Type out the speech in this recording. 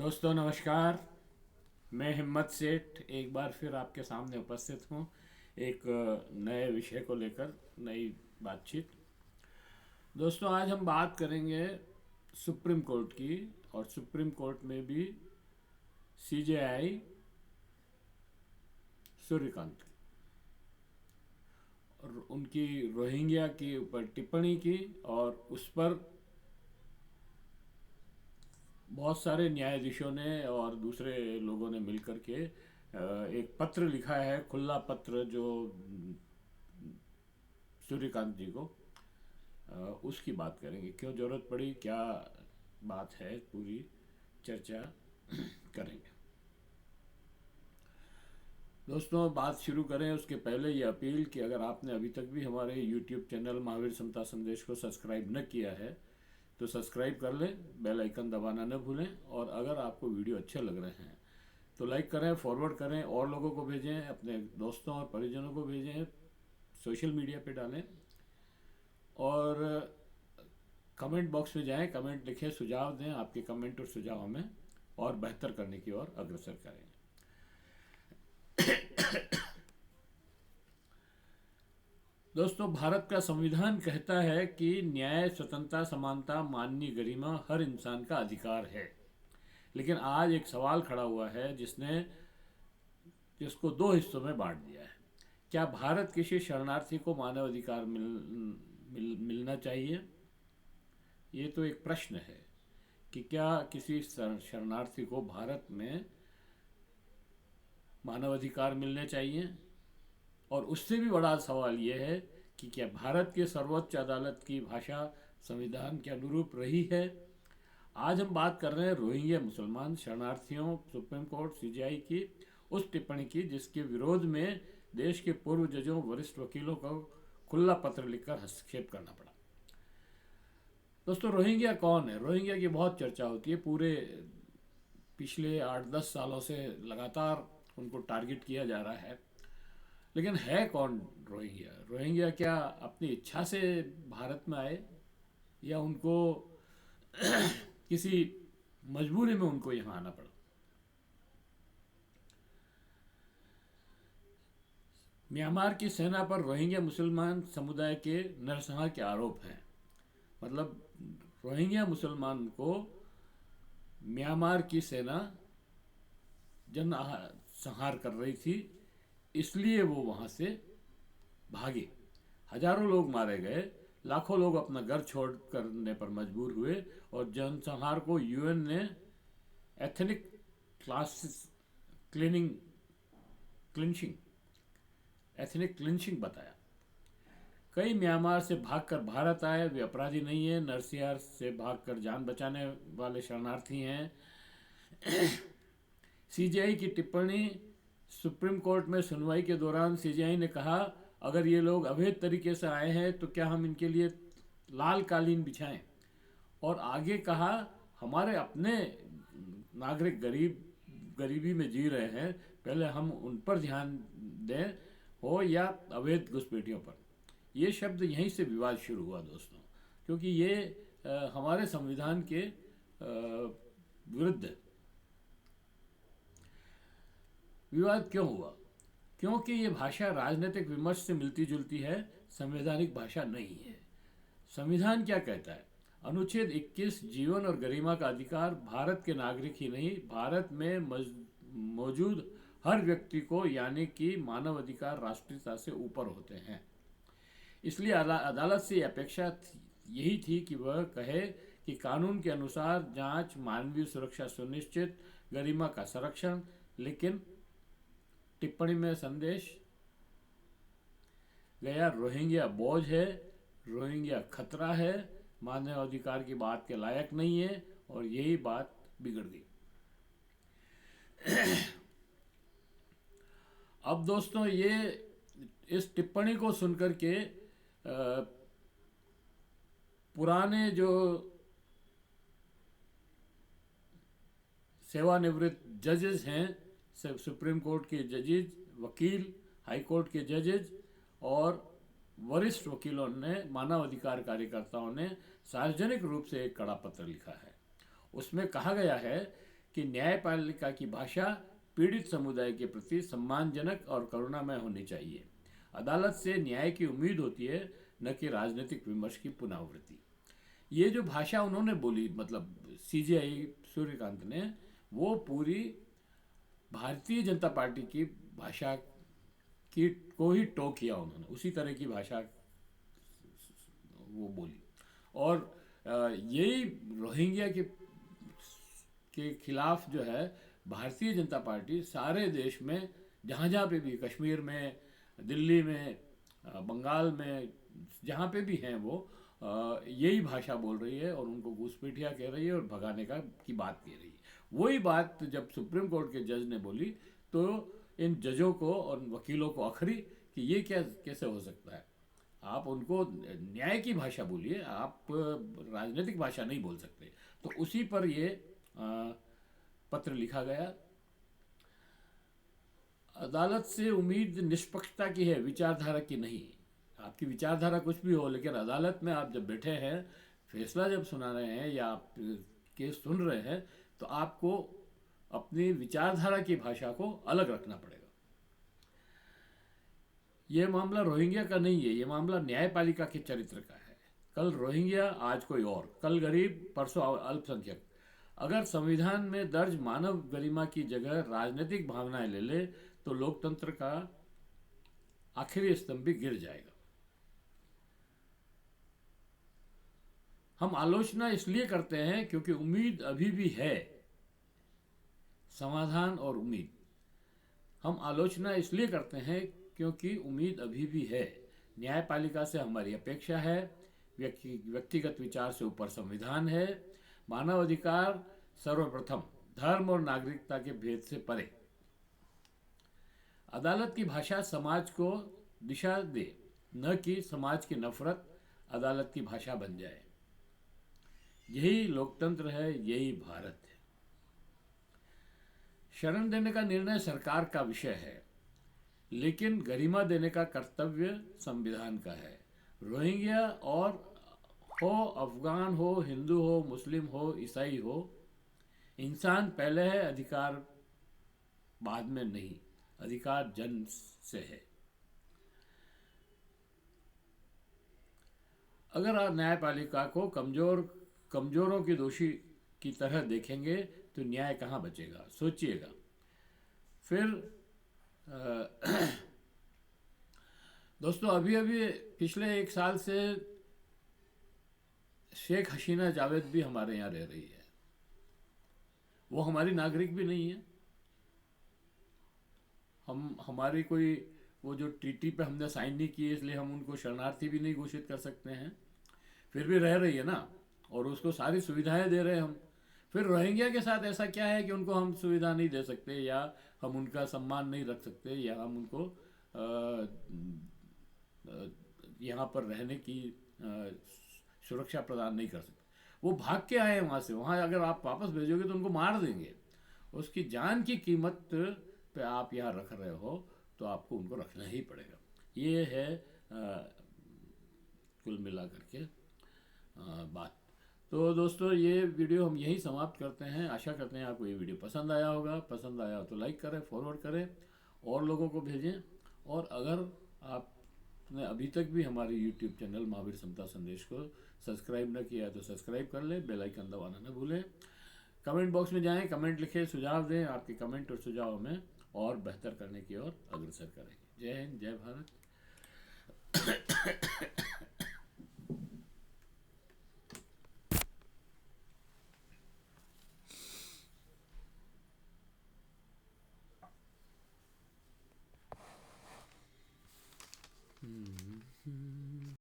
दोस्तों नमस्कार। मैं हिम्मत सेठ एक बार फिर आपके सामने उपस्थित हूँ एक नए विषय को लेकर नई बातचीत। दोस्तों आज हम बात करेंगे सुप्रीम कोर्ट की, और सुप्रीम कोर्ट में भी सीजेआई सूर्यकांत की और उनकी रोहिंग्या के ऊपर टिप्पणी की, और उस पर बहुत सारे न्यायाधीशों ने और दूसरे लोगों ने मिलकर के एक पत्र लिखा है, खुला पत्र, जो सूर्यकांत जी को। उसकी बात करेंगे, क्यों ज़रूरत पड़ी, क्या बात है, पूरी चर्चा करेंगे। दोस्तों बात शुरू करें उसके पहले ये अपील कि अगर आपने अभी तक भी हमारे यूट्यूब चैनल महावीर समता संदेश को सब्सक्राइब न किया है तो सब्सक्राइब कर लें, बेल आइकन दबाना न भूलें, और अगर आपको वीडियो अच्छे लग रहे हैं तो लाइक करें, फॉरवर्ड करें, और लोगों को भेजें, अपने दोस्तों और परिजनों को भेजें, सोशल मीडिया पे डालें, और कमेंट बॉक्स में जाएं, कमेंट लिखें, सुझाव दें। आपके कमेंट और सुझाव हमें और बेहतर करने की ओर अग्रसर करेंगे। दोस्तों भारत का संविधान कहता है कि न्याय, स्वतंत्रता, समानता, माननीय गरिमा हर इंसान का अधिकार है। लेकिन आज एक सवाल खड़ा हुआ है जिसको दो हिस्सों में बांट दिया है। क्या भारत किसी शरणार्थी को मानवाधिकार मिलना चाहिए? ये तो एक प्रश्न है कि क्या किसी शरणार्थी को भारत में मानवाधिकार मिलने चाहिए। और उससे भी बड़ा सवाल यह है कि क्या भारत के सर्वोच्च अदालत की भाषा संविधान के अनुरूप रही है। आज हम बात कर रहे हैं रोहिंग्या मुसलमान शरणार्थियों सुप्रीम कोर्ट सीजेआई की उस टिप्पणी की जिसके विरोध में देश के पूर्व जजों, वरिष्ठ वकीलों को खुला पत्र लिखकर हस्तक्षेप करना पड़ा। दोस्तों रोहिंग्या कौन है? रोहिंग्या की बहुत चर्चा होती है, पूरे पिछले 8-10 सालों से लगातार उनको टारगेट किया जा रहा है। लेकिन है कौन रोहिंग्या? रोहिंग्या क्या अपनी इच्छा से भारत में आए, या उनको किसी मजबूरी में उनको यहाँ आना पड़ा? म्यांमार की सेना पर रोहिंग्या मुसलमान समुदाय के नरसंहार के आरोप हैं। मतलब रोहिंग्या मुसलमान को म्यांमार की सेना जन संहार कर रही थी, इसलिए वो वहाँ से भागे। हजारों लोग मारे गए, लाखों लोग अपना घर छोड़ करने पर मजबूर हुए, और जनसंहार को यूएन ने ethnic classes cleaning clinching ethnic clinching बताया। कई म्यांमार से भागकर भारत आए, वे अपराधी नहीं है, नरसिंहार से भागकर जान बचाने वाले शरणार्थी हैं। सीजेआई की टिप्पणी। सुप्रीम कोर्ट में सुनवाई के दौरान सीजेआई ने कहा, अगर ये लोग अवैध तरीके से आए हैं तो क्या हम इनके लिए लाल कालीन बिछाएं? और आगे कहा, हमारे अपने नागरिक गरीबी में जी रहे हैं, पहले हम उन पर ध्यान दें, हो या अवैध घुसपैठियों पर। ये शब्द यहीं से विवाद शुरू हुआ दोस्तों, क्योंकि ये हमारे संविधान के विरुद्ध है। विवाद क्यों हुआ? क्योंकि ये भाषा राजनीतिक विमर्श से मिलती जुलती है, संवैधानिक भाषा नहीं है। संविधान क्या कहता है? अनुच्छेद 21 जीवन और गरिमा का अधिकार भारत के नागरिक ही नहीं, भारत में मौजूद हर व्यक्ति को, यानी कि मानव अधिकार राष्ट्रीयता से ऊपर होते हैं। इसलिए अदालत से अपेक्षा यही थी कि वह कहे कि कानून के अनुसार जांच, मानवीय सुरक्षा सुनिश्चित, गरिमा का संरक्षण। लेकिन टिप्पणी में संदेश गया, रोहिंग्या बोझ है, रोहिंग्या खतरा है, मानवाधिकार की बात के लायक नहीं है, और यही बात बिगड़ गई। अब दोस्तों ये इस टिप्पणी को सुनकर के पुराने जो सेवानिवृत्त जजेस हैं, सुप्रीम कोर्ट के जजेज, वकील, हाई कोर्ट के जजेज और वरिष्ठ वकीलों ने, मानवाधिकार कार्यकर्ताओं ने सार्वजनिक रूप से एक कड़ा पत्र लिखा है। उसमें कहा गया है कि न्यायपालिका की भाषा पीड़ित समुदाय के प्रति सम्मानजनक और करुणामय होनी चाहिए। अदालत से न्याय की उम्मीद होती है, न कि राजनीतिक विमर्श की पुनरावृत्ति। ये जो भाषा उन्होंने बोली, मतलब सीजेआई सूर्यकांत ने, वो पूरी भारतीय जनता पार्टी की भाषा की को ही टो किया उन्होंने, उसी तरह की भाषा वो बोली। और यही रोहिंग्या के खिलाफ जो है भारतीय जनता पार्टी सारे देश में जहाँ जहाँ पे भी, कश्मीर में, दिल्ली में, बंगाल में, जहाँ पे भी हैं वो यही भाषा बोल रही है और उनको घूसपेठिया कह रही है और भगाने की बात कह रही है। वही बात जब सुप्रीम कोर्ट के जज ने बोली तो इन जजों को और वकीलों को अखरी कि ये क्या कैसे हो सकता है, आप उनको न्याय की भाषा बोलिए, आप राजनीतिक भाषा नहीं बोल सकते। तो उसी पर ये पत्र लिखा गया। अदालत से उम्मीद निष्पक्षता की है, विचारधारा की नहीं। आपकी विचारधारा कुछ भी हो, लेकिन अदालत में आप जब बैठे हैं, फैसला जब सुना रहे हैं या आप केस सुन रहे हैं, तो आपको अपनी विचारधारा की भाषा को अलग रखना पड़ेगा। ये मामला रोहिंग्या का नहीं है, ये मामला न्यायपालिका के चरित्र का है। कल रोहिंग्या, आज कोई और, कल गरीब, परसों अल्पसंख्यक। अगर संविधान में दर्ज मानव गरिमा की जगह राजनीतिक भावनाएं ले ले तो लोकतंत्र का आखिरी स्तंभ भी गिर जाएगा। हम आलोचना इसलिए करते हैं क्योंकि उम्मीद अभी भी है, समाधान और उम्मीद। हम आलोचना इसलिए करते हैं क्योंकि उम्मीद अभी भी है। न्यायपालिका से हमारी अपेक्षा है, व्यक्तिगत विचार से ऊपर संविधान है, मानव अधिकार सर्वप्रथम, धर्म और नागरिकता के भेद से परे। अदालत की भाषा समाज को दिशा दे, न कि समाज की नफरत अदालत की भाषा बन जाए। यही लोकतंत्र है, यही भारत है। शरण देने का निर्णय सरकार का विषय है, लेकिन गरिमा देने का कर्तव्य संविधान का है। रोहिंग्या और हो, अफगान हो, हिंदू हो, मुस्लिम हो, ईसाई हो, इंसान पहले है, अधिकार बाद में नहीं। अधिकार जन्म से है। अगर आप न्यायपालिका को कमजोरों की दोषी की तरह देखेंगे तो न्याय कहाँ बचेगा, सोचिएगा। फिर दोस्तों, अभी अभी पिछले 1 साल से शेख हसीना जावेद भी हमारे यहाँ रह रही है। वो हमारी नागरिक भी नहीं है। हमारी कोई वो जो ट्रीटी पे हमने साइन नहीं की है, इसलिए हम उनको शरणार्थी भी नहीं घोषित कर सकते हैं। फिर भी रह रही है ना, और उसको सारी सुविधाएं दे रहे हैं हम। फिर रोहिंग्या के साथ ऐसा क्या है कि उनको हम सुविधा नहीं दे सकते, या हम उनका सम्मान नहीं रख सकते, या हम उनको यहाँ पर रहने की सुरक्षा प्रदान नहीं कर सकते। वो भाग के आए हैं वहाँ से, वहाँ अगर आप वापस भेजोगे तो उनको मार देंगे। उसकी जान की कीमत पे आप यहाँ रख रहे हो तो आपको उनको रखना ही पड़ेगा। ये है कुल मिला करके बात। तो दोस्तों, ये वीडियो हम यहीं समाप्त करते हैं। आशा करते हैं आपको ये वीडियो पसंद आया होगा। पसंद आया तो लाइक करें, फॉरवर्ड करें और लोगों को भेजें। और अगर आपने अभी तक भी हमारे YouTube चैनल महावीर समता संदेश को सब्सक्राइब न किया है तो सब्सक्राइब कर लें, बेल आइकन दबाना न भूलें। कमेंट बॉक्स में जाएं, कमेंट लिखें, सुझाव दें। आपके कमेंट और सुझाव हमें और बेहतर करने की ओर अग्रसर करेंगे। जय हिंद, जय भारत।